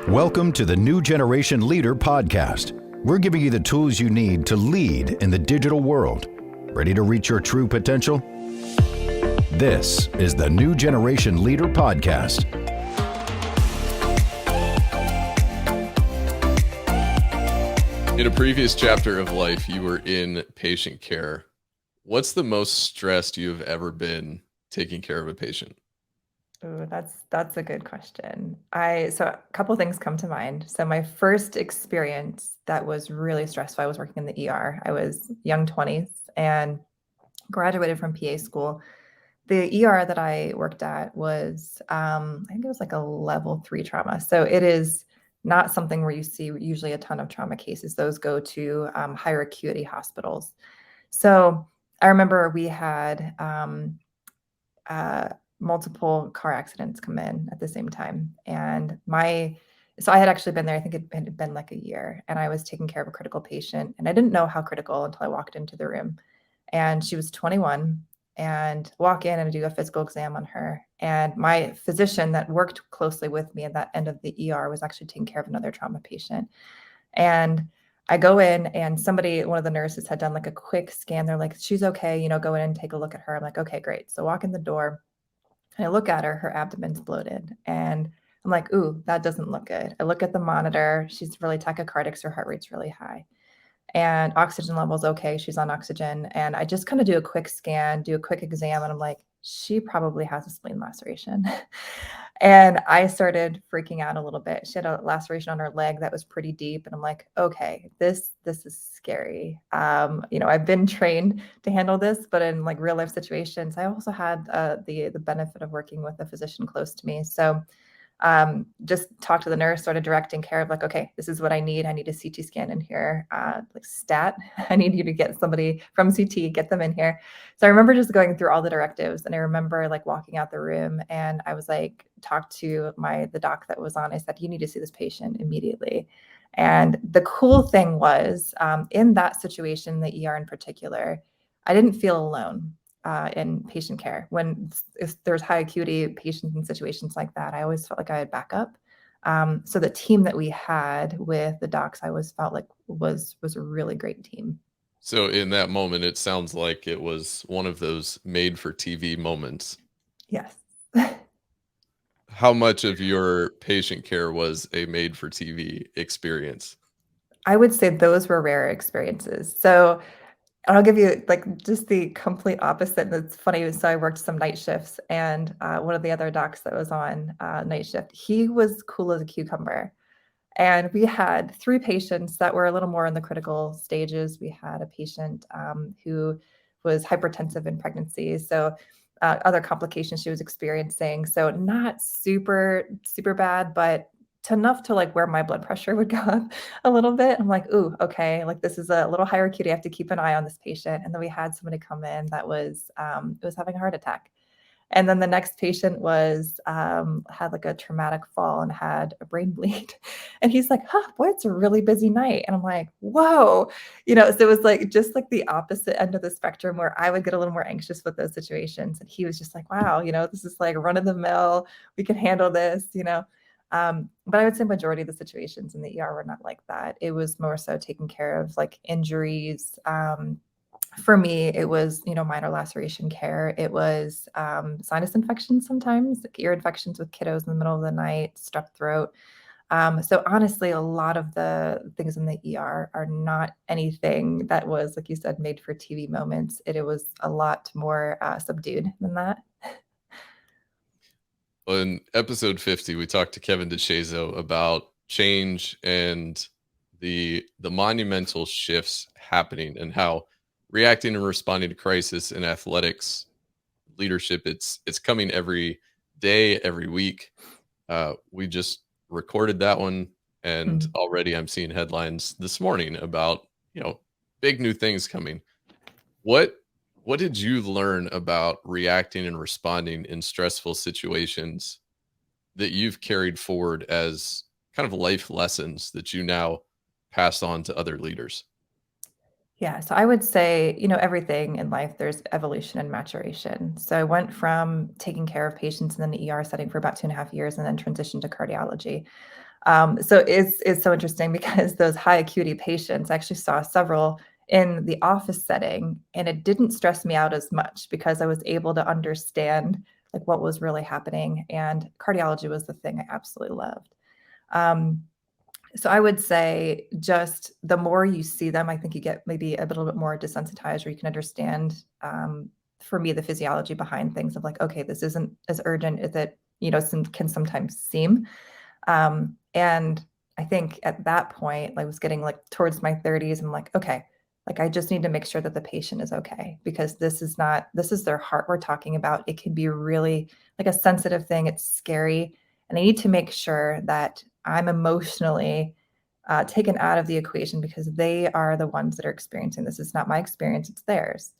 Welcome to the New Generation Leader Podcast. We're giving you the tools you need to lead in the digital world. Ready to reach your true potential? This is the New Generation Leader Podcast. In a previous chapter of life, you were in patient care. What's the most stressed you've ever been taking care of a patient? Ooh, that's a good question. So a couple of things come to mind. So my first experience that was really stressful, I was working in the ER. I was young 20s and graduated from PA school. The ER that I worked at was, I think it was like a level 3 trauma. So it is not something where you see usually a ton of trauma cases. Those go to higher acuity hospitals. So I remember we had multiple car accidents come in at the same time. And so I had actually been there, I think it had been like a year, and I was taking care of a critical patient. And I didn't know how critical until I walked into the room. And she was 21, and walk in and do a physical exam on her. And my physician that worked closely with me at that end of the ER was actually taking care of another trauma patient. And I go in and one of the nurses had done like a quick scan. They're like, she's okay, go in and take a look at her. I'm like, okay, great. So walk in the door. And I look at her abdomen's bloated, and I'm like, ooh, that doesn't look good. I look at the monitor. She's really tachycardic, so her heart rate's really high. And oxygen level's okay. She's on oxygen. And I just kind of do a quick scan, do a quick exam, and I'm like, she probably has a spleen laceration. And I started freaking out a little bit. She had a laceration on her leg that was pretty deep. And I'm like, okay, this is scary. I've been trained to handle this, but in like real life situations, I also had the benefit of working with a physician close to me. So just talk to the nurse, sort of directing care of like, okay, this is what I need. I need a CT scan in here, like stat. I need you to get somebody from CT, get them in here. So I remember just going through all the directives, and I remember like walking out the room, and I was like, talked to the doc that was on. I said, you need to see this patient immediately. And the cool thing was, in that situation, the ER in particular, I didn't feel alone. In patient care. If there's high acuity patients in situations like that, I always felt like I had backup. So the team that we had with the docs, I always felt like was a really great team. So in that moment, it sounds like it was one of those made for TV moments. Yes. How much of your patient care was a made for TV experience? I would say those were rare experiences. So I'll give you like just the complete opposite. That's funny. So I worked some night shifts, and one of the other docs that was on night shift, he was cool as a cucumber. And we had 3 patients that were a little more in the critical stages. We had a patient who was hypertensive in pregnancy. So other complications she was experiencing. So not super, super bad, but enough to like where my blood pressure would go up a little bit. I'm like, ooh, okay, like this is a little higher acuity. I have to keep an eye on this patient. And then we had somebody come in that was having a heart attack. And then the next patient had like a traumatic fall and had a brain bleed. And he's like, boy, it's a really busy night. And I'm like, whoa, so it was like just like the opposite end of the spectrum where I would get a little more anxious with those situations. And he was just like, wow, this is like run of the mill. We can handle this. But I would say majority of the situations in the ER were not like that. It was more so taking care of like injuries. For me, it was, minor laceration care. It was sinus infections sometimes, like ear infections with kiddos in the middle of the night, strep throat. So honestly, a lot of the things in the ER are not anything that was, like you said, made for TV moments. It was a lot more subdued than that. Well, in episode 50, we talked to Kevin DeShazo about change and the monumental shifts happening and how reacting and responding to crisis in athletics leadership, it's coming every day, every week. We just recorded that one, and already I'm seeing headlines this morning about big new things coming. What did you learn about reacting and responding in stressful situations that you've carried forward as kind of life lessons that you now pass on to other leaders? Yeah, so I would say, everything in life, there's evolution and maturation. So I went from taking care of patients in an ER setting for about 2.5 years and then transitioned to cardiology. So it's so interesting because those high acuity patients, I actually saw several in the office setting, and it didn't stress me out as much because I was able to understand like what was really happening. And cardiology was the thing I absolutely loved. Um, so I would say just the more you see them, I think you get maybe a little bit more desensitized, or you can understand, for me, the physiology behind things of like, okay, this isn't as urgent as it, can sometimes seem. And I think at that point, I was getting like towards my 30s. I'm like, okay, like I just need to make sure that the patient is okay, because this is their heart we're talking about. It can be really like a sensitive thing. It's scary. And I need to make sure that I'm emotionally taken out of the equation, because they are the ones that are experiencing this. It's not my experience, it's theirs.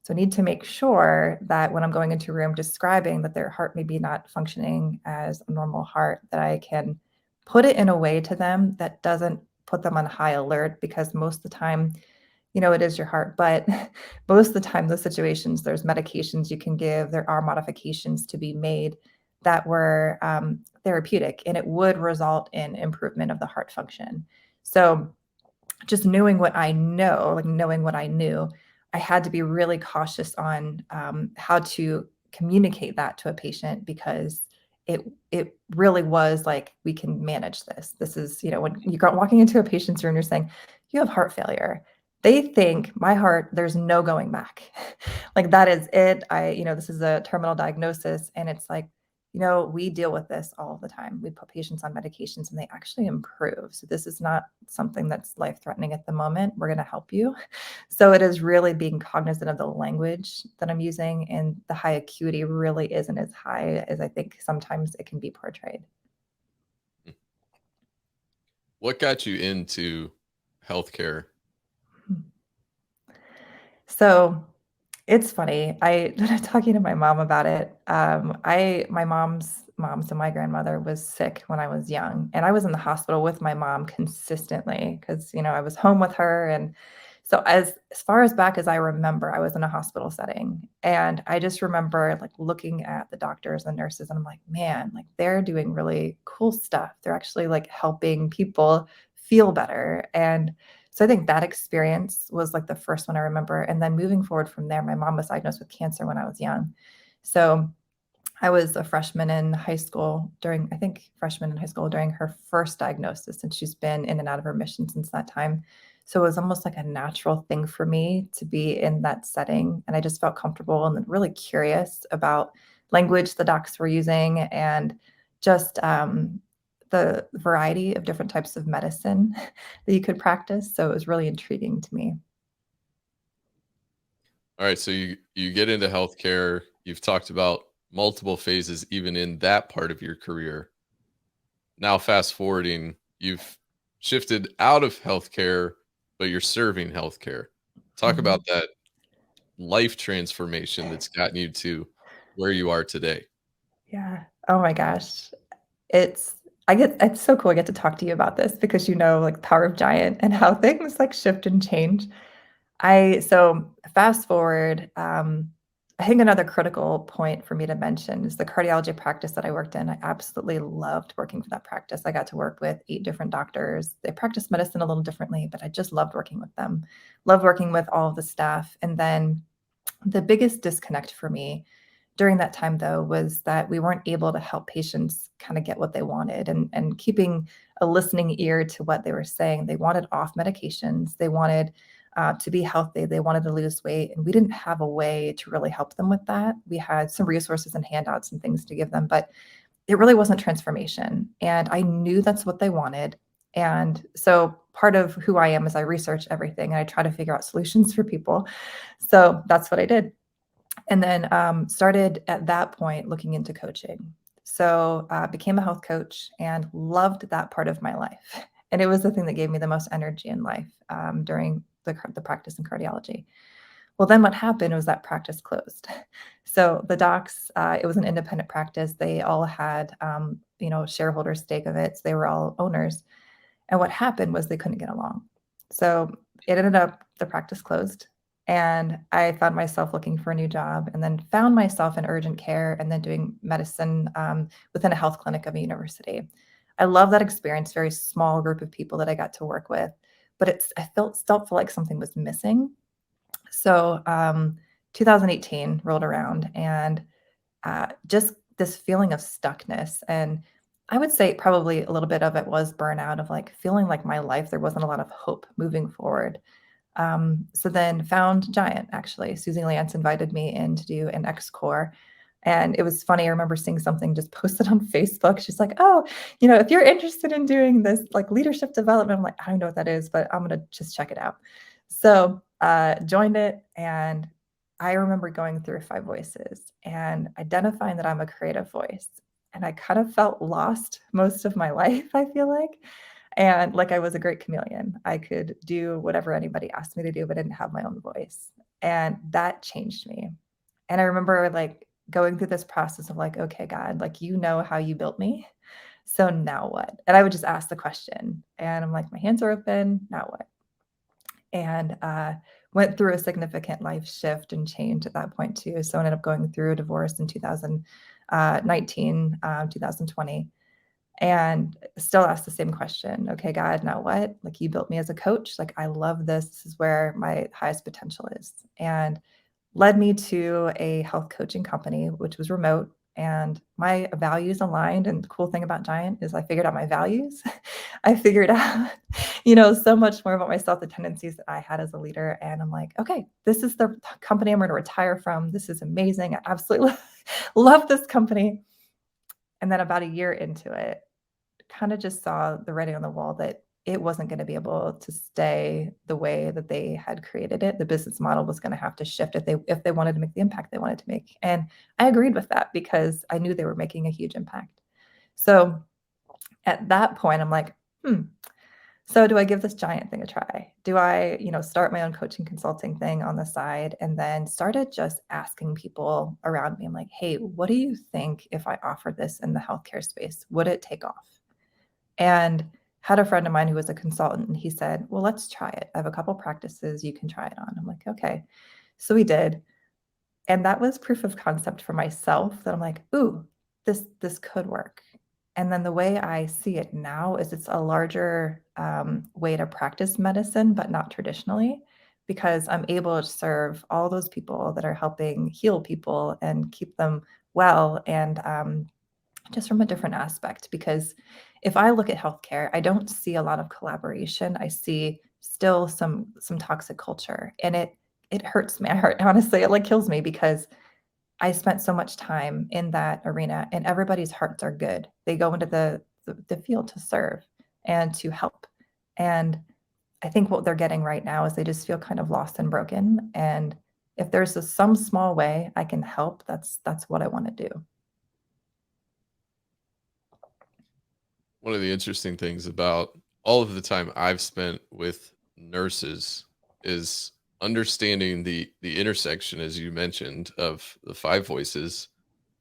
So I need to make sure that when I'm going into a room describing that their heart may be not functioning as a normal heart, that I can put it in a way to them that doesn't put them on high alert, because most of the time, it is your heart, but most of the time, those situations, there's medications you can give, there are modifications to be made that were therapeutic, and it would result in improvement of the heart function. So just knowing what I know, like knowing what I knew, I had to be really cautious on how to communicate that to a patient, because it really was like, we can manage this. This is, when you're walking into a patient's room, you're saying, you have heart failure. They think my heart, there's no going back. Like that is it. This is a terminal diagnosis, and it's like, we deal with this all the time. We put patients on medications and they actually improve. So this is not something that's life-threatening at the moment. We're going to help you. So it is really being cognizant of the language that I'm using, and the high acuity really isn't as high as I think sometimes it can be portrayed. What got you into healthcare? So it's funny. Talking to my mom about it. My mom's mom, so my grandmother, was sick when I was young, and I was in the hospital with my mom consistently because I was home with her. And so as far as back as I remember, I was in a hospital setting, and I just remember like looking at the doctors and nurses, and I'm like, man, like they're doing really cool stuff. They're actually like helping people feel better. And so I think that experience was like the first one I remember. And then moving forward from there, my mom was diagnosed with cancer when I was young. So I was a freshman in high school during her first diagnosis, and she's been in and out of remission since that time. So it was almost like a natural thing for me to be in that setting. And I just felt comfortable and really curious about language the docs were using, and just the variety of different types of medicine that you could practice. So it was really intriguing to me. All right, so you get into healthcare. You've talked about multiple phases even in that part of your career. Now fast forwarding, you've shifted out of healthcare, but you're serving healthcare. Talk Mhm. about that life transformation that's gotten you to where you are today. Yeah. Oh my gosh. It's so cool I get to talk to you about this, because like power of giant and how things like shift and change. So fast forward, I think another critical point for me to mention is the cardiology practice that I worked in. I absolutely loved working for that practice. I got to work with 8 different doctors. They practice medicine a little differently, but I just loved working with them. Loved working with all of the staff. And then the biggest disconnect for me during that time, though, was that we weren't able to help patients kind of get what they wanted, and keeping a listening ear to what they were saying. They wanted off medications. They wanted to be healthy. They wanted to lose weight. And we didn't have a way to really help them with that. We had some resources and handouts and things to give them, but it really wasn't transformation. And I knew that's what they wanted. And so part of who I am is I research everything and I try to figure out solutions for people. So that's what I did. And then started at that point looking into coaching. So became a health coach and loved that part of my life. And it was the thing that gave me the most energy in life during the practice in cardiology. Well, then what happened was that practice closed. So the docs, it was an independent practice. They all had, shareholder stake of it. So they were all owners. And what happened was they couldn't get along. So it ended up, the practice closed, and I found myself looking for a new job, and then found myself in urgent care, and then doing medicine within a health clinic of a university. I love that experience, very small group of people that I got to work with, but I still felt like something was missing. So 2018 rolled around, and just this feeling of stuckness. And I would say probably a little bit of it was burnout, of like feeling like my life, there wasn't a lot of hope moving forward. So then found Giant, actually. Susie Lance invited me in to do an X-Core. And it was funny. I remember seeing something just posted on Facebook. She's like, oh, if you're interested in doing this like leadership development, I'm like, I don't know what that is, but I'm going to just check it out. So joined it. And I remember going through 5 voices and identifying that I'm a creative voice. And I kind of felt lost most of my life, I feel like. And like I was a great chameleon. I could do whatever anybody asked me to do, but I didn't have my own voice. And that changed me. And I remember like going through this process of like, okay, God, like, how you built me. So now what? And I would just ask the question. And I'm like, my hands are open. Now what? And went through a significant life shift and change at that point too. So I ended up going through a divorce in 2019, 2020. And still ask the same question. Okay, God, now what? Like, you built me as a coach. Like, I love this. This is where my highest potential is. And led me to a health coaching company, which was remote. And my values aligned. And the cool thing about Giant is I figured out my values. I figured out, so much more about myself, the tendencies that I had as a leader. And I'm like, okay, this is the company I'm going to retire from. This is amazing. I absolutely love this company. And then about a year into it, kind of just saw the writing on the wall that it wasn't going to be able to stay the way that they had created it. The business model was going to have to shift if they wanted to make the impact they wanted to make. And I agreed with that because I knew they were making a huge impact. So at that point, I'm like, so do I give this Giant thing a try? Do I, start my own coaching consulting thing on the side? And then started just asking people around me. I'm like, hey, what do you think if I offered this in the healthcare space? Would it take off? And had a friend of mine who was a consultant, and he said, well, let's try it. I have a couple practices you can try it on. I'm like, okay. So we did. And that was proof of concept for myself that I'm like, ooh, this could work. And then the way I see it now is it's a larger way to practice medicine, but not traditionally, because I'm able to serve all those people that are helping heal people and keep them well, and just from a different aspect. Because if I look at healthcare, I don't see a lot of collaboration. I see still some toxic culture, and it hurts me. Honestly, it like kills me, because I spent so much time in that arena, and everybody's hearts are good. They go into the field to serve and to help. And I think what they're getting right now is they just feel kind of lost and broken. And if there's some small way I can help, that's what I want to do. One of the interesting things about all of the time I've spent with nurses is understanding the intersection, as you mentioned, of the 5 voices,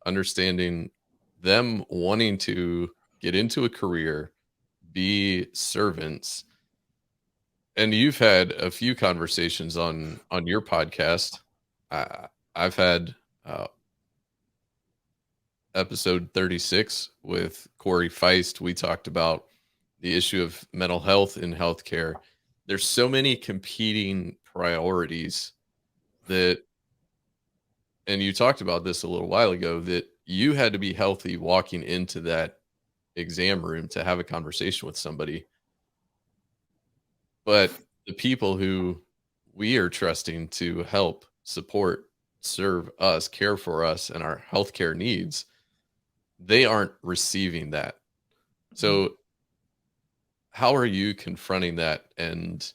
understanding them wanting to get into a career, be servants. And you've had a few conversations on your podcast. I've had episode 36 with Corey Feist. We talked about the issue of mental health in healthcare. There's so many competing priorities that, and you talked about this a little while ago, that you had to be healthy walking into that exam room to have a conversation with somebody. But the people who we are trusting to help, support, serve us, care for us and our healthcare needs, they aren't receiving that. So how are you confronting that and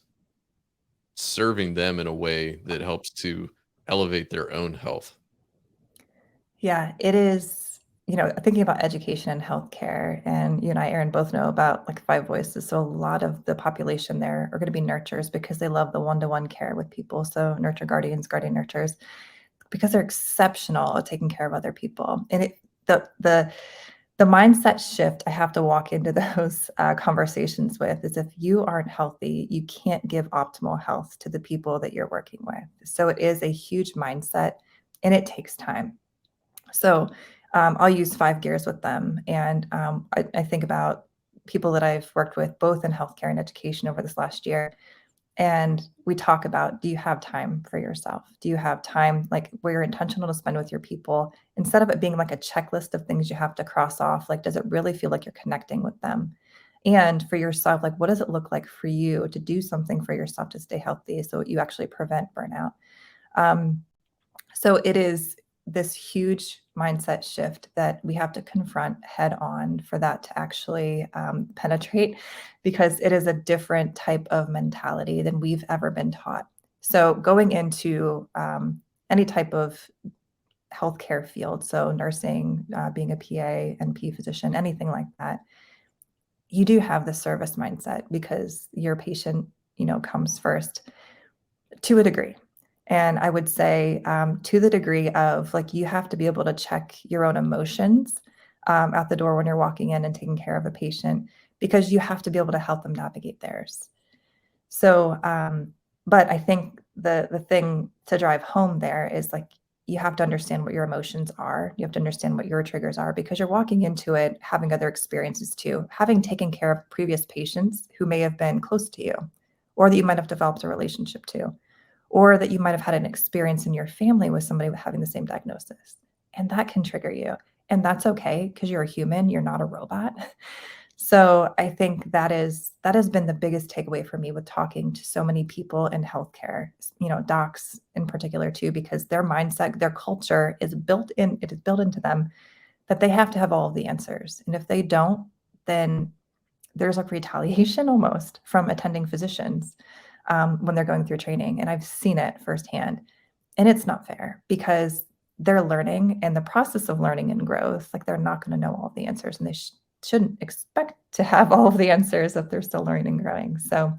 serving them in a way that helps to elevate their own health? Yeah, it is, thinking about education and healthcare, and you and I, Aaron, both know about like 5 voices. So a lot of the population there are going to be nurturers because they love the one-to-one care with people. So nurture guardians, guardian nurturers, because they're exceptional at taking care of other people. And the mindset shift I have to walk into those conversations with is, if you aren't healthy, you can't give optimal health to the people that you're working with. So it is a huge mindset, and it takes time. So I'll use 5 gears with them. And I think about people that I've worked with both in healthcare and education over this last year. And we talk about, do you have time for yourself? Do you have time like where you're intentional to spend with your people instead of it being like a checklist of things you have to cross off? Like, does it really feel like you're connecting with them? And for yourself, like, what does it look like for you to do something for yourself to stay healthy so you actually prevent burnout? So it is this huge mindset shift that we have to confront head on for that to actually penetrate, because it is a different type of mentality than we've ever been taught. So going into any type of healthcare field, so nursing, being a PA, NP physician, anything like that, you do have the service mindset because your patient, comes first to a degree. And I would say to the degree of like, you have to be able to check your own emotions at the door when you're walking in and taking care of a patient, because you have to be able to help them navigate theirs. So, but I think the thing to drive home there is like, you have to understand what your emotions are. You have to understand what your triggers are, because you're walking into it having other experiences too, having taken care of previous patients who may have been close to you, or that you might have developed a relationship to, or that you might have had an experience in your family with somebody having the same diagnosis. And that can trigger you. And that's okay, because you're a human, you're not a robot. So I think that has been the biggest takeaway for me with talking to so many people in healthcare, docs in particular too, because their mindset, their culture it is built into them that they have to have all of the answers. And if they don't, then there's like retaliation almost from attending physicians when they're going through training. And I've seen it firsthand. And it's not fair, because they're learning, and the process of learning and growth, like they're not going to know all the answers, and they shouldn't expect to have all of the answers if they're still learning and growing. So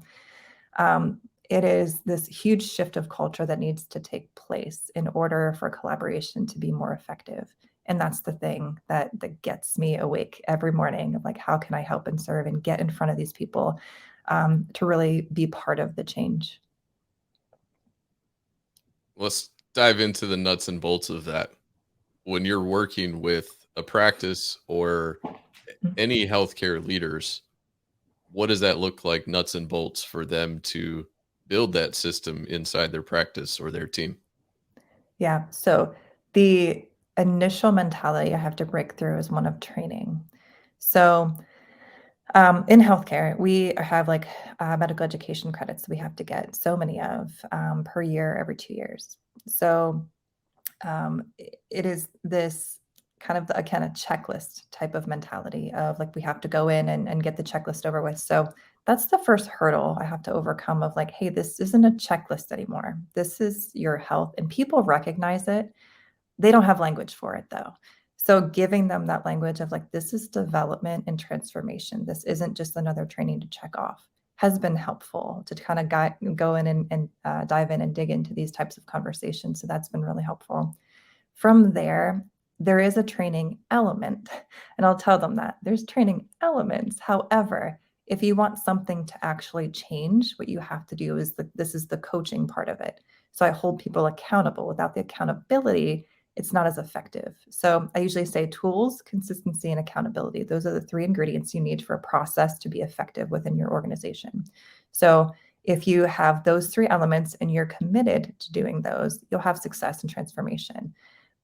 it is this huge shift of culture that needs to take place in order for collaboration to be more effective. And that's the thing that gets me awake every morning of like, how can I help and serve and get in front of these people to really be part of the change? Let's dive into the nuts and bolts of that. When you're working with a practice or any healthcare leaders, what does that look like, nuts and bolts, for them to build that system inside their practice or their team? Yeah. So the initial mentality I have to break through is one of training. So in healthcare, we have like medical education credits that we have to get so many of per year, every 2 years. So it is this kind of a checklist type of mentality of like, we have to go in and get the checklist over with. So that's the first hurdle I have to overcome of like, hey, this isn't a checklist anymore. This is your health, and people recognize it. They don't have language for it though. So giving them that language of like, this is development and transformation. This isn't just another training to check off, has been helpful to kind of go in and dive in and dig into these types of conversations. So that's been really helpful. From there, there is a training element, and I'll tell them that there's training elements. However, if you want something to actually change, what you have to do is this is the coaching part of it. So I hold people accountable. Without the accountability, it's not as effective. So I usually say tools, consistency, and accountability. Those are the three ingredients you need for a process to be effective within your organization. So if you have those three elements and you're committed to doing those, you'll have success and transformation.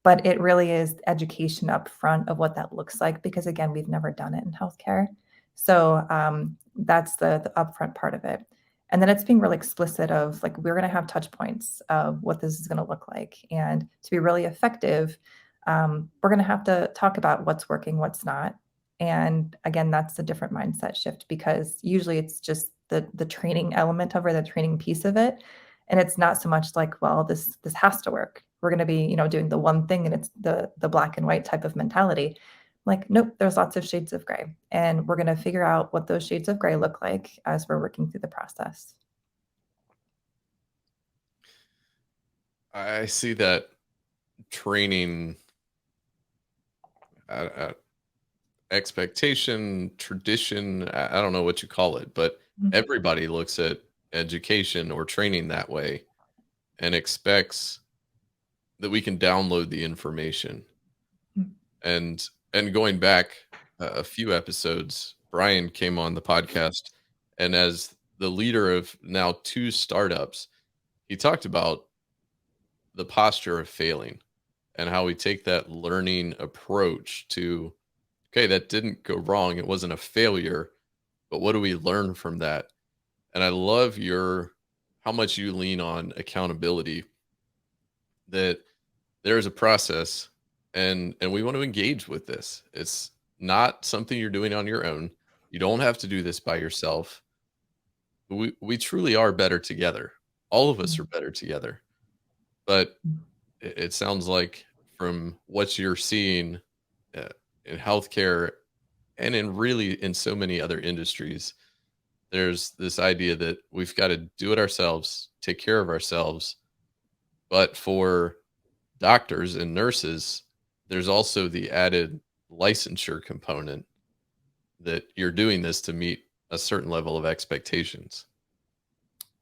But it really is education up front of what that looks like, because again, we've never done it in healthcare. So that's the upfront part of it. And then it's being really explicit of like, we're going to have touch points of what this is going to look like. And to be really effective, we're going to have to talk about what's working, what's not. And again, that's a different mindset shift, because usually it's just the training element of it, the training piece of it. And it's not so much like, well, this has to work. We're going to be, doing the one thing, and it's the black and white type of mentality. Like, nope, there's lots of shades of gray. And we're going to figure out what those shades of gray look like as we're working through the process. I see that training expectation, tradition, I don't know what you call it, but everybody looks at education or training that way and expects that we can download the information. Mhm. And going back a few episodes, Brian came on the podcast, and as the leader of now 2 startups, he talked about the posture of failing and how we take that learning approach to, okay, that didn't go wrong. It wasn't a failure, but what do we learn from that? And I love how much you lean on accountability, that there is a process, and we want to engage with this. It's not something you're doing on your own. You don't have to do this by yourself. We truly are better together. All of us are better together. But it sounds like from what you're seeing uh, in healthcare and in so many other industries, there's this idea that we've got to do it ourselves, take care of ourselves. But for doctors and nurses, there's also the added licensure component that you're doing this to meet a certain level of expectations.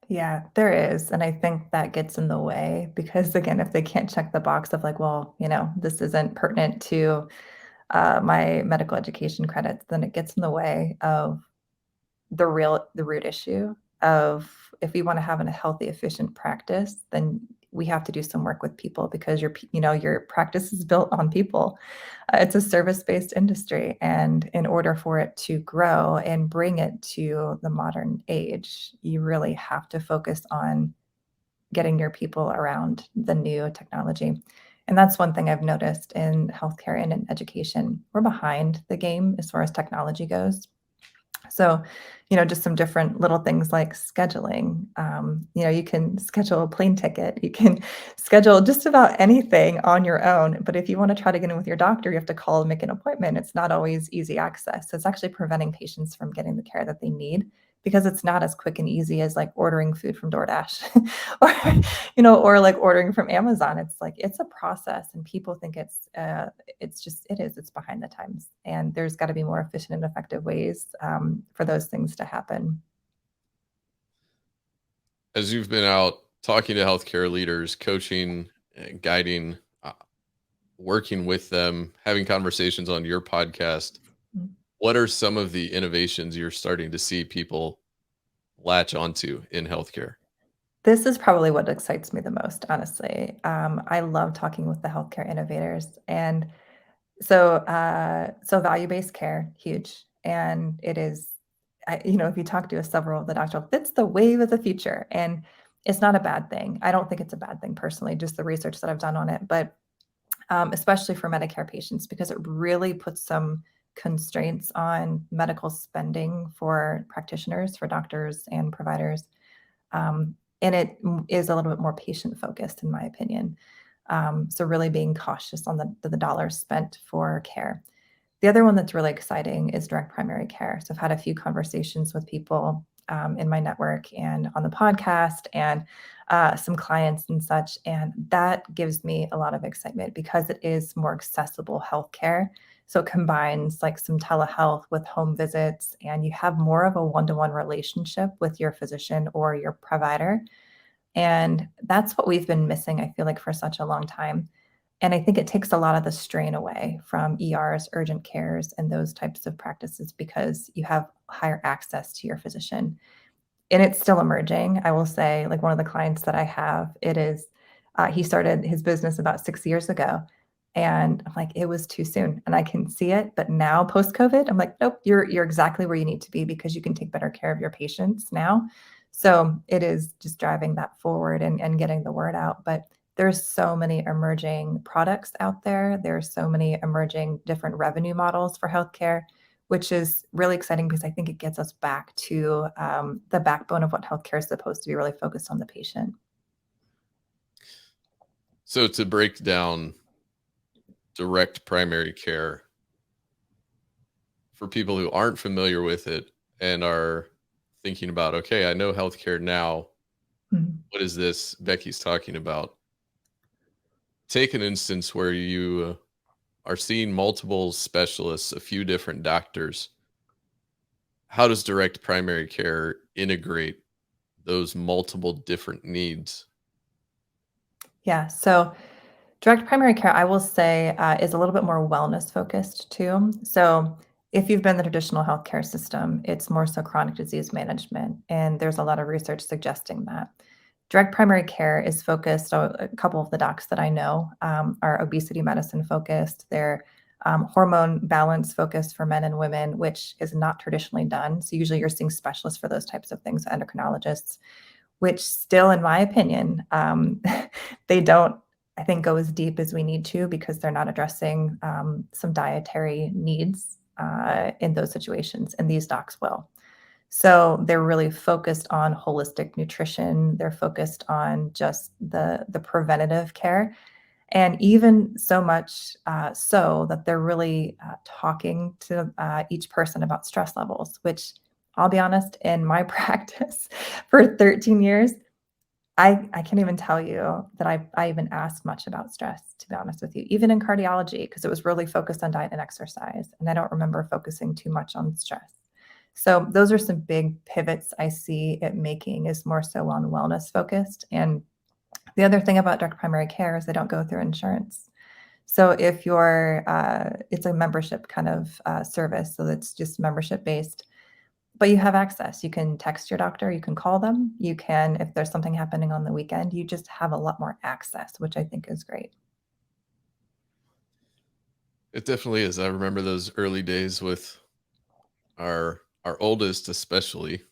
Yeah, there is. And I think that gets in the way because, again, if they can't check the box of like, well, this isn't pertinent to my medical education credits, then it gets in the way of the root issue of if we want to have a healthy, efficient practice, then we have to do some work with people because your practice is built on people. It's a service-based industry, and in order for it to grow and bring it to the modern age, you really have to focus on getting your people around the new technology. And that's one thing I've noticed in healthcare and in education. We're behind the game as far as technology goes. So, just some different little things like scheduling. You can schedule a plane ticket, you can schedule just about anything on your own. But if you want to try to get in with your doctor, you have to call and make an appointment. It's not always easy access. It's actually preventing patients from getting the care that they need because it's not as quick and easy as like ordering food from DoorDash or like ordering from Amazon. It's like it's a process, and people think it's behind the times, and there's got to be more efficient and effective ways for those things to happen. As you've been out talking to healthcare leaders, coaching, guiding, working with them, having conversations on your podcast, what are some of the innovations you're starting to see people latch onto in healthcare? This is probably what excites me the most, honestly. I love talking with the healthcare innovators, and so value-based care, huge, and it is. If you talk to several of the doctors, it's the wave of the future, and it's not a bad thing. I don't think it's a bad thing personally, just the research that I've done on it, but especially for Medicare patients, because it really puts some constraints on medical spending for practitioners, for doctors and providers. And it is a little bit more patient focused, in my opinion. So really being cautious on the dollars spent for care. The other one that's really exciting is direct primary care. So I've had a few conversations with people in my network and on the podcast and some clients and such. And that gives me a lot of excitement because it is more accessible healthcare. So it combines like some telehealth with home visits, and you have more of a one-to-one relationship with your physician or your provider. And that's what we've been missing, I feel like, for such a long time. And I think it takes a lot of the strain away from ERs, urgent cares, and those types of practices because you have higher access to your physician. And it's still emerging. I will say, like one of the clients that I have, he started his business about 6 years ago. And I'm like, it was too soon. And I can see it. But now post COVID, I'm like, nope, you're exactly where you need to be because you can take better care of your patients now. So it is just driving that forward and getting the word out. But there's so many emerging products out there. There's so many emerging different revenue models for healthcare, which is really exciting because I think it gets us back to the backbone of what healthcare is supposed to be, really focused on the patient. So to break down direct primary care for people who aren't familiar with it and are thinking about, okay, I know healthcare now. Mhm. What is this Becky's talking about? Take an instance where you are seeing multiple specialists, a few different doctors. How does direct primary care integrate those multiple different needs? Yeah. So direct primary care, I will say, is a little bit more wellness focused too. So If you've been in the traditional healthcare system, it's more so chronic disease management, and there's a lot of research suggesting that. Direct primary care is focused, a couple of the docs that I know are obesity medicine focused. They're hormone balance focused for men and women, which is not traditionally done. So usually you're seeing specialists for those types of things, endocrinologists, which still, in my opinion, they don't, I think, go as deep as we need to because they're not addressing some dietary needs in those situations, and these docs will. So they're really focused on holistic nutrition. They're focused on just the preventative care, and even so much so that they're really talking to each person about stress levels. Which, I'll be honest, in my practice for 13 years, I can't even tell you that I even asked much about stress, to be honest with you, even in cardiology, because it was really focused on diet and exercise, and I don't remember focusing too much on stress. So those are some big pivots I see it making, is more so on wellness focused. And the other thing about direct primary care is they don't go through insurance. So if you're, it's a membership kind of service, so it's just membership based, but you have access. You can text your doctor, you can call them, you can, if there's something happening on the weekend, you just have a lot more access, which I think is great. It definitely is. I remember those early days with our oldest especially.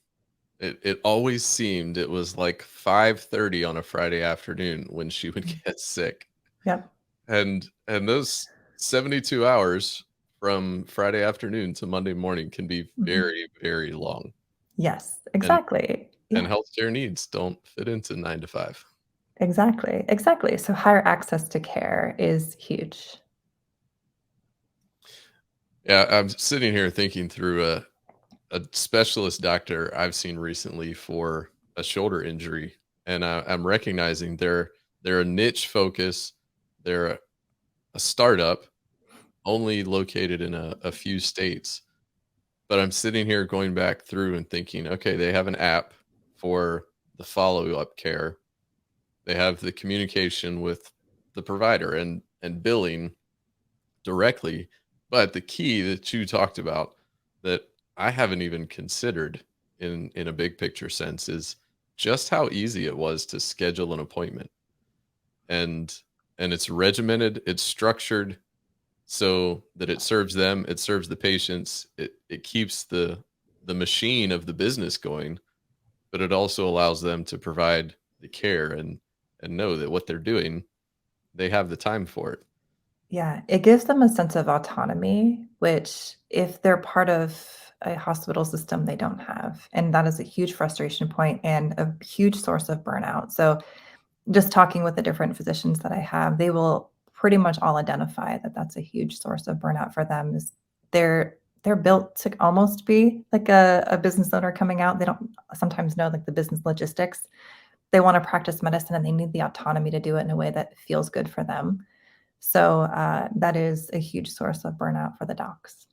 It always seemed it was like 5:30 on a Friday afternoon when she would Mm. get sick. Yep. And those 72 hours from Friday afternoon to Monday morning can be Mhm. very, very long. Yes, And exactly. and Yeah, healthcare needs don't fit into 9 to 5. exactly. Exactly. So higher access to care is huge. Yeah, I'm sitting here thinking through a specialist doctor I've seen recently for a shoulder injury, and I'm recognizing they're a niche focus. They're a startup only located in a few states. But I'm sitting here going back through and thinking, okay, they have an app for the follow-up care. They have the communication with the provider and billing directly. But the key that you talked about that I haven't even considered in a big picture sense is just how easy it was to schedule an appointment. And and it's regimented, it's structured so that it serves them, it serves the patients, it keeps the machine of the business going, but it also allows them to provide the care and know that what they're doing, they have the time for it. Yeah, it gives them a sense of autonomy, which if they're part of a hospital system, they don't have. And that is a huge frustration point and a huge source of burnout. So just talking with the different physicians that I have, they will pretty much all identify that that's a huge source of burnout for them is they're built to almost be like a business owner coming out. They don't sometimes know like the business logistics. They want to practice medicine and they need the autonomy to do it in a way that feels good for them. So that is a huge source of burnout for the docs.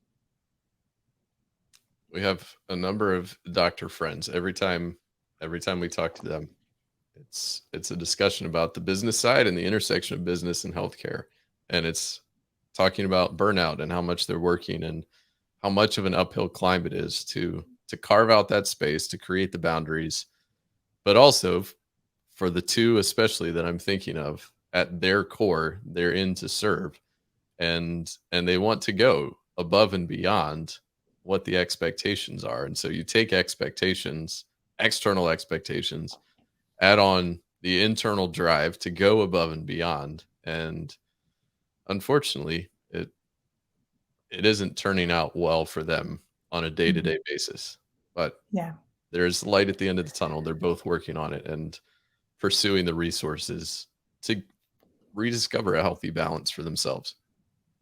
We have a number of doctor friends. Every time we talk to them, it's a discussion about the business side and the intersection of business and healthcare. And it's talking about burnout and how much they're working and how much of an uphill climb it is to carve out that space to create the boundaries, but also for the two especially that I'm thinking of, at their core, they're in to serve and they want to go above and beyond what the expectations are. And so you take expectations, external expectations, add on the internal drive to go above and beyond. And unfortunately, it isn't turning out well for them on a Mhm. day-to-day basis. But Yeah. there's light at the end of the tunnel. They're both working on it and pursuing the resources to rediscover a healthy balance for themselves.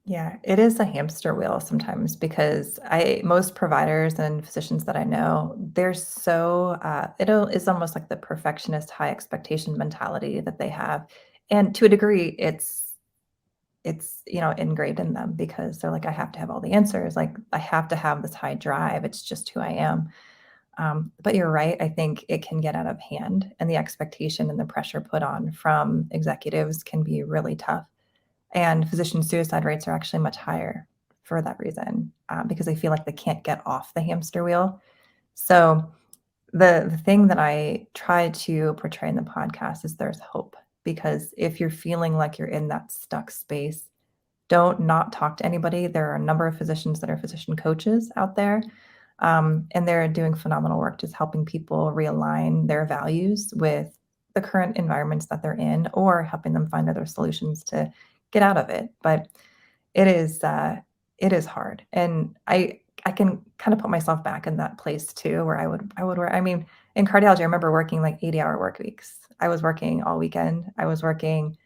Yeah, it is a hamster wheel sometimes because I most providers and physicians that I know, they're so it's almost like the perfectionist high expectation mentality that they have. And to a degree, it's ingrained in them because they're like, I have to have all the answers. Like I have to have this high drive. It's just who I am. But you're right. I think it can get out of hand, and the expectation and the pressure put on from executives can be really tough. And physician suicide rates are actually much higher for that reason, because they feel like they can't get off the hamster wheel. So the thing that I try to portray in the podcast is there's hope, because if you're feeling like you're in that stuck space, don't not talk to anybody. There are a number of physicians that are physician coaches out there, and they're doing phenomenal work just helping people realign their values with the current environments that they're in, or helping them find other solutions to get out of it. But it is hard, and I can kind of put myself back in that place too, where I would work. I mean, in cardiology, I remember working like 80-hour work weeks. I was working all weekend. I was working,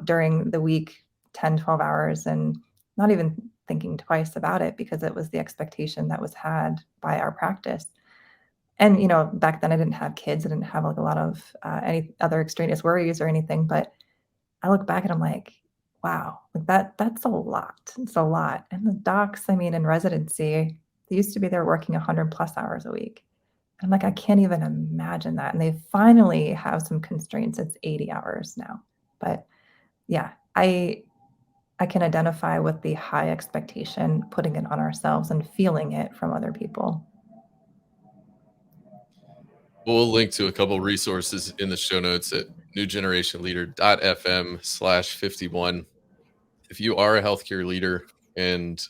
during the week, 10, 12 hours, and not even thinking twice about it, because it was the expectation that was had by our practice. And, back then I didn't have kids. I didn't have like a lot of any other extraneous worries or anything, but I look back and I'm like, wow, like that's a lot. It's a lot. And the docs, I mean, in residency, they used to be there working 100 plus hours a week. I'm like, I can't even imagine that. And they finally have some constraints. It's 80 hours now. But yeah, I can identify with the high expectation, putting it on ourselves and feeling it from other people. We'll link to a couple resources in the show notes at newgenerationleader.fm/51. If you are a healthcare leader and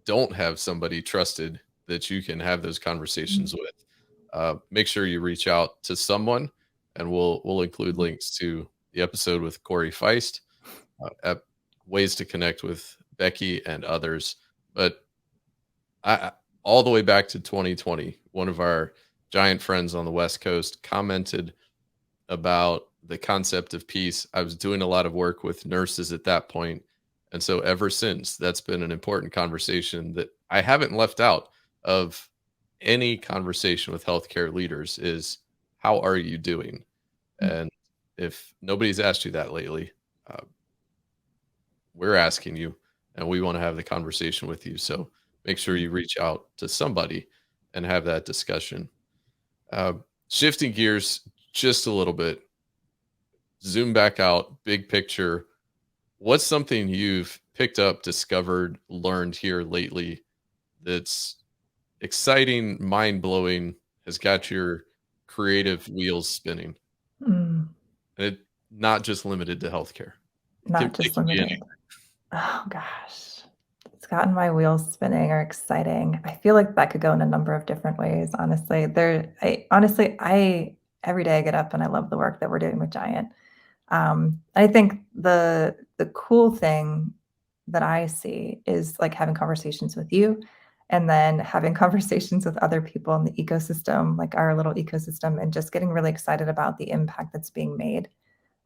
don't have somebody trusted that you can have those conversations with, make sure you reach out to someone, and we'll include links to the episode with Corey Feist, ways to connect with Becky and others. But all the way back to 2020, one of our giant friends on the West Coast commented about the concept of peace. I was doing a lot of work with nurses at that point, and so ever since, that's been an important conversation that I haven't left out of any conversation with healthcare leaders is, how are you doing? And if nobody's asked you that lately, we're asking you, and we want to have the conversation with you. So make sure you reach out to somebody and have that discussion. Shifting gears just a little bit, zoom back out, big picture. What's something you've picked up, discovered, learned here lately that's exciting, mind-blowing, has got your creative wheels spinning? Mm, And it not just limited to healthcare. not It just can be limited. Oh gosh. It's gotten my wheels spinning or exciting. I feel like that could go in a number of different ways, honestly. I every day I get up and I love the work that we're doing with Giant. I think the cool thing that I see is like having conversations with you, and then having conversations with other people in the ecosystem, like our little ecosystem, and just getting really excited about the impact that's being made,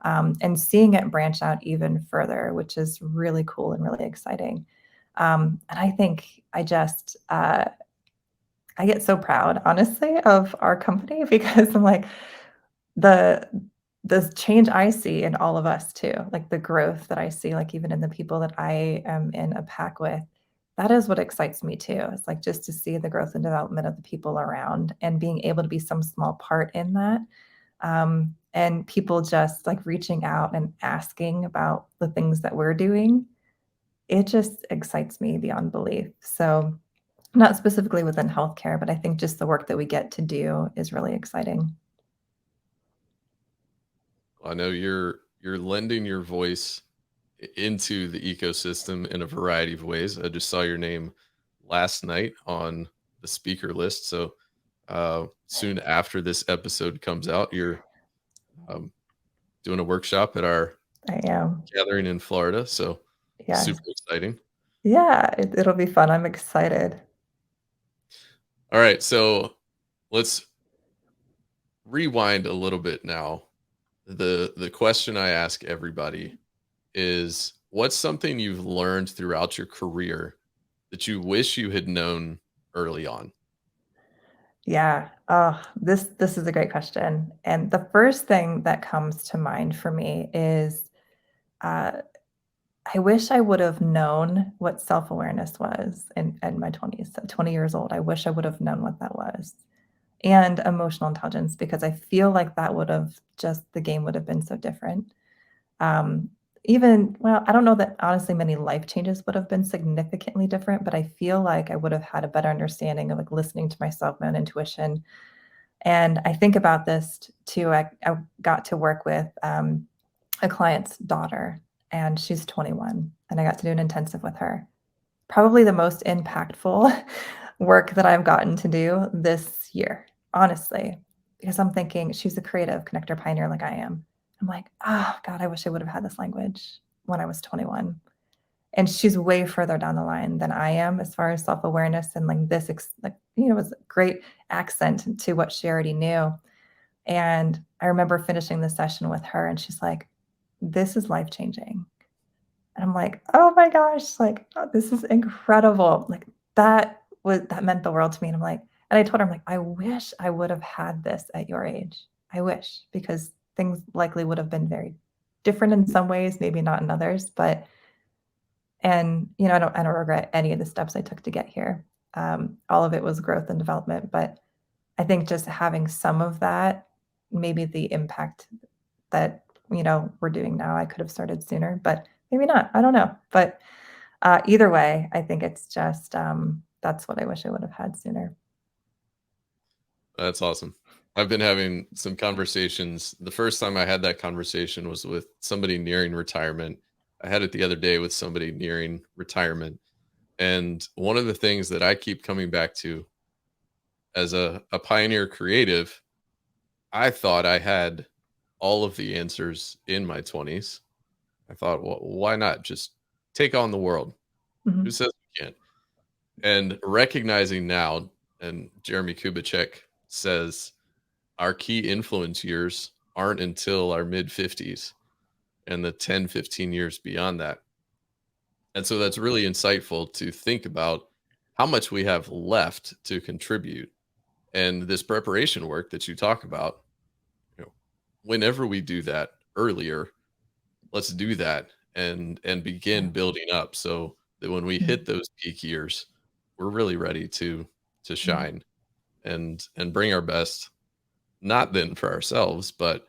and seeing it branch out even further, which is really cool and really exciting. And I think I get so proud, honestly, of our company, because I'm like, the the change I see in all of us too, like the growth that I see, like even in the people that I am in a pack with, that is what excites me too. It's like just to see the growth and development of the people around, and being able to be some small part in that. And people just like reaching out and asking about the things that we're doing, it just excites me beyond belief. So, not specifically within healthcare, but I think just the work that we get to do is really exciting. I know you're lending your voice into the ecosystem in a variety of ways. I just saw your name last night on the speaker list. So soon after this episode comes out, you're um, doing a workshop at our I am. gathering in Florida. So Yes. super exciting. Yeah, it'll be fun. I'm excited. All right. So let's rewind a little bit now. The question I ask everybody is, what's something you've learned throughout your career that you wish you had known early on? Yeah. Oh, this is a great question. And the first thing that comes to mind for me is, uh, I wish I would have known what self-awareness was in my 20s. At 20 years old, I wish I would have known what that was. And emotional intelligence, because I feel like that would have just the game would have been so different. Um, even, well, I don't know that honestly many life changes would have been significantly different, but I feel like I would have had a better understanding of like listening to myself, my own intuition. And I think about this too. I got to work with a client's daughter, and she's 21, and I got to do an intensive with her. Probably the most impactful work that I've gotten to do this year, honestly, because I'm thinking she's a creative connector pioneer like I am. I'm like, oh God, I wish I would have had this language when I was 21. And she's way further down the line than I am as far as self-awareness and like this, like, was a great accent to what she already knew. And I remember finishing the session with her, and she's like, this is life changing. And I'm like, "Oh my gosh, like, oh, this is incredible." Like, that meant the world to me, and I'm like, and I told her, I'm like, "I wish I would have had this at your age. I wish," because things likely would have been very different in some ways, maybe not in others, but and, I don't regret any of the steps I took to get here. All of it was growth and development, but I think just having some of that, maybe the impact that, we're doing now, I could have started sooner, but maybe not. I don't know. But either way, I think it's just that's what I wish I would have had sooner. That's awesome. I've been having some conversations. The first time I had that conversation was with somebody nearing retirement. I had it the other day with somebody nearing retirement. And one of the things that I keep coming back to as a pioneer creative, I thought I had all of the answers in my 20s. I thought, well, why not just take on the world? Who Mhm. says we can't? And recognizing now, and Jeremy Kubicek says our key influence years aren't until our mid 50s and the 10, 15 years beyond that. And so that's really insightful to think about how much we have left to contribute. And this preparation work that you talk about, you know, whenever we do that earlier, let's do that and begin Yeah. building up so that when we hit Mhm. those peak years, we're really ready to Mhm. shine and bring our best, not then for ourselves, but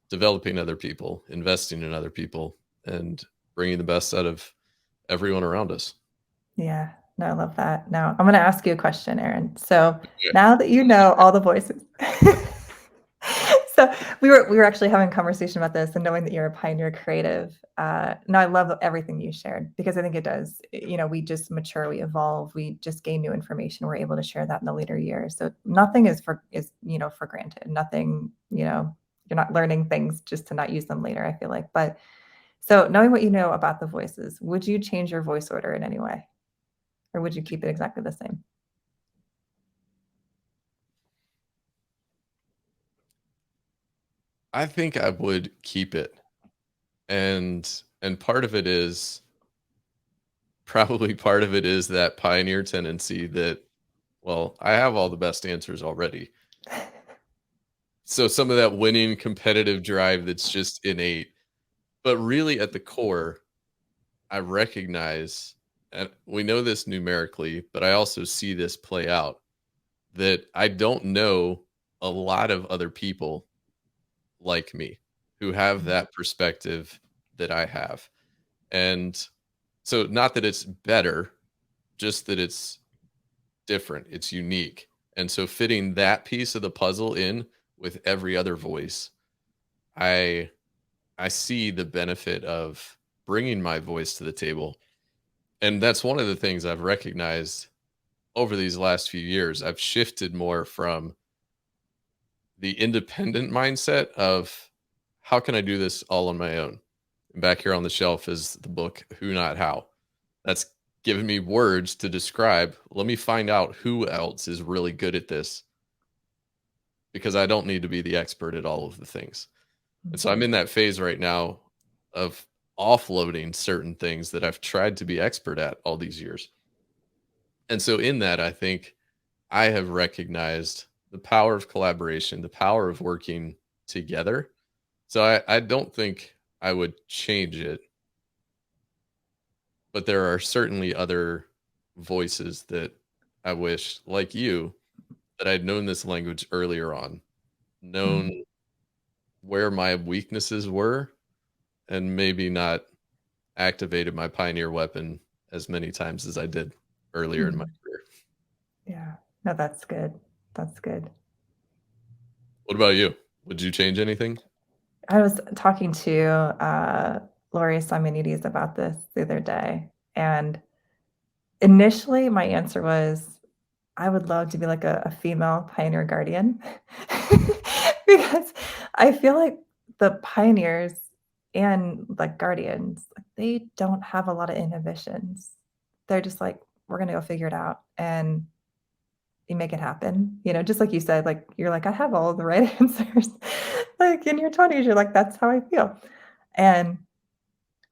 developing other people, investing in other people, and bringing the best out of everyone around us. Yeah. No, I love that. Now, I'm going to ask you a question, Aaron. So Yeah. now that you know all the voices, so we were actually having a conversation about this, and knowing that you're a pioneer creative. No, I love everything you shared, because I think it does. We just mature, we evolve, we just gain new information. We're able to share that in the later years. So nothing is for granted. Nothing, you're not learning things just to not use them later. I feel like, but so knowing what you know about the voices, would you change your voice order in any way? Or would you keep it exactly the same? I think I would keep it. And part of it is probably part of it is that pioneer tendency that, well, I have all the best answers already. So some of that winning competitive drive that's just innate. But really at the core, I recognize, and we know this numerically, but I also see this play out, that I don't know a lot of other people like me who have Mhm. that perspective that I have. And so, not that it's better, just that it's different, it's unique. And so, fitting that piece of the puzzle in with every other voice, I I see the benefit of bringing my voice to the table. And that's one of the things I've recognized over these last few years. I've shifted more from the independent mindset of how can I do this all on my own? And back here on the shelf is the book Who Not How. That's given me words to describe. Let me find out who else is really good at this, because I don't need to be the expert at all of the things. And so I'm Mhm. in that phase right now of offloading certain things that I've tried to be expert at all these years. And so in that, I think I have recognized the power of collaboration, the power of working together. So I don't think I would change it, but there are certainly other voices that I wish, like you, that I'd known this language earlier on, known Mhm. where my weaknesses were, and maybe not activated my pioneer weapon as many times as I did earlier in my career. Yeah. No, that's good. That's good. What about you? Would you change anything? I was talking to Lori Simonides about this the other day, and initially my answer was I would love to be like a female pioneer guardian because I feel like the pioneers and like guardians, like, they don't have a lot of inhibitions. They're just like, we're gonna go figure it out and you make it happen. Just like you said, like you're like, I have all of the right answers. Like in your 20s, you're like, that's how I feel. And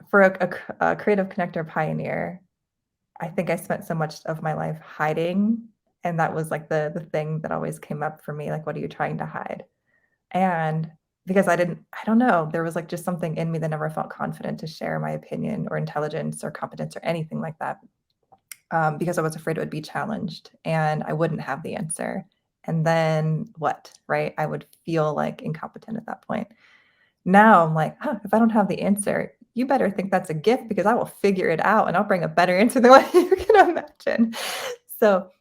for a creative connector pioneer, I think I spent so much of my life hiding, and that was, like, the thing that always came up for me, like, "What are you trying to hide?" And because I don't know, there was, like, just something in me that never felt confident to share my opinion or intelligence or competence or anything like that, because I was afraid it would be challenged, and I wouldn't have the answer. And then what, right? I would feel, like, incompetent at that point. Now I'm like, "Huh, if I don't have the answer, you better think that's a gift because I will figure it out and I'll bring a better answer than what you can imagine." So,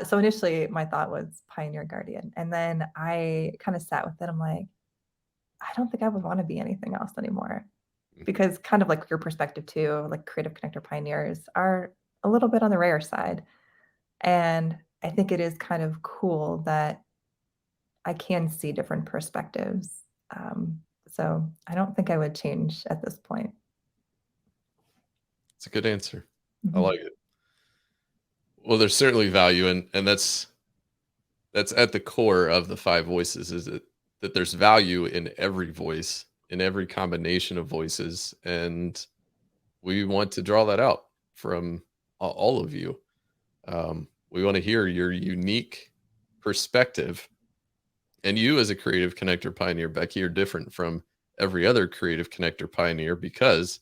so initially my thought was pioneer guardian, and then I kind of sat with it. I'm like, I don't think I would want to be anything else anymore because kind of like your perspective too, like creative connector pioneers are a little bit on the rare side. And I think it is kind of cool that I can see different perspectives. So I don't think I would change at this point. It's a good answer. I Mhm. like it. Well, there's certainly value, and that's at the core of the five voices, is that there's value in every voice, in every combination of voices, and we want to draw that out from all of you. We want to hear your unique perspective. And you, as a creative connector pioneer, Becky, are different from every other creative connector pioneer because,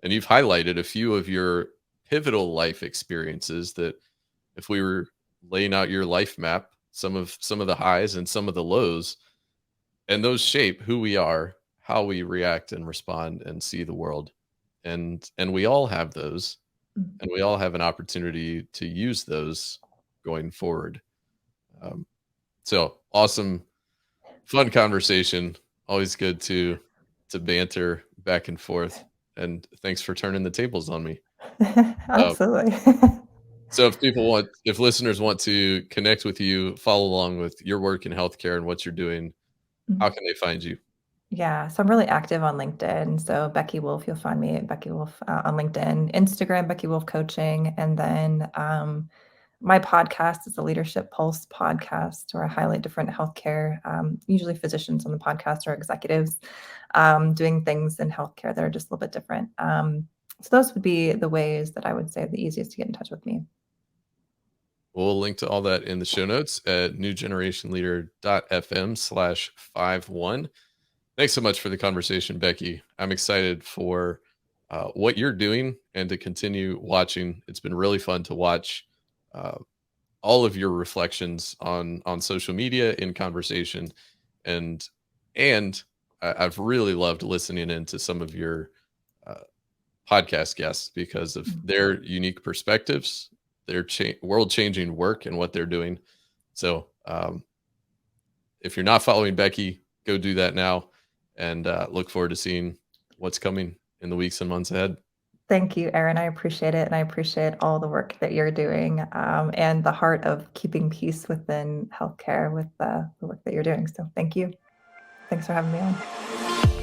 and you've highlighted a few of your pivotal life experiences that if we were laying out your life map, some of the highs and some of the lows, and those shape who we are, how we react and respond and see the world. And we all have those, Mhm. and we all have an opportunity to use those going forward. So awesome, fun conversation. Always good to banter back and forth. And thanks for turning the tables on me. Uh, Absolutely. so if listeners want to connect with you, follow along with your work in healthcare and what you're doing, how Mhm. can they find you? Yeah, so I'm really active on LinkedIn. So Becky Wolfe, you'll find me at Becky Wolfe on LinkedIn, Instagram, Becky Wolfe Coaching, and then my podcast is the Leadership Pulse podcast, where I highlight different healthcare, usually physicians on the podcast or executives doing things in healthcare that are just a little bit different. So those would be the ways that I would say are the easiest to get in touch with me. We'll link to all that in the show notes at newgenerationleader.fm/51. Thanks so much for the conversation, Becky. I'm excited for what you're doing and to continue watching. It's been really fun to watch uh, all of your reflections on social media, in conversation, and I've really loved listening into some of your uh, podcast guests because of Mm. their unique perspectives, their world-changing work, and what they're doing. So, if you're not following Becky, go do that now, and look forward to seeing what's coming in the weeks and months ahead. Thank you, Erin. I appreciate it. And I appreciate all the work that you're doing and the heart of keeping peace within healthcare with the work that you're doing. So thank you. Thanks for having me on.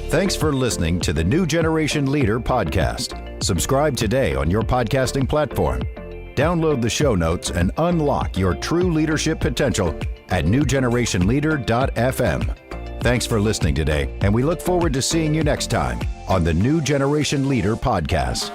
Thanks for listening to the New Generation Leader podcast. Subscribe today on your podcasting platform. Download the show notes and unlock your true leadership potential at newgenerationleader.fm. Thanks for listening today, and we look forward to seeing you next time on the New Generation Leader podcast.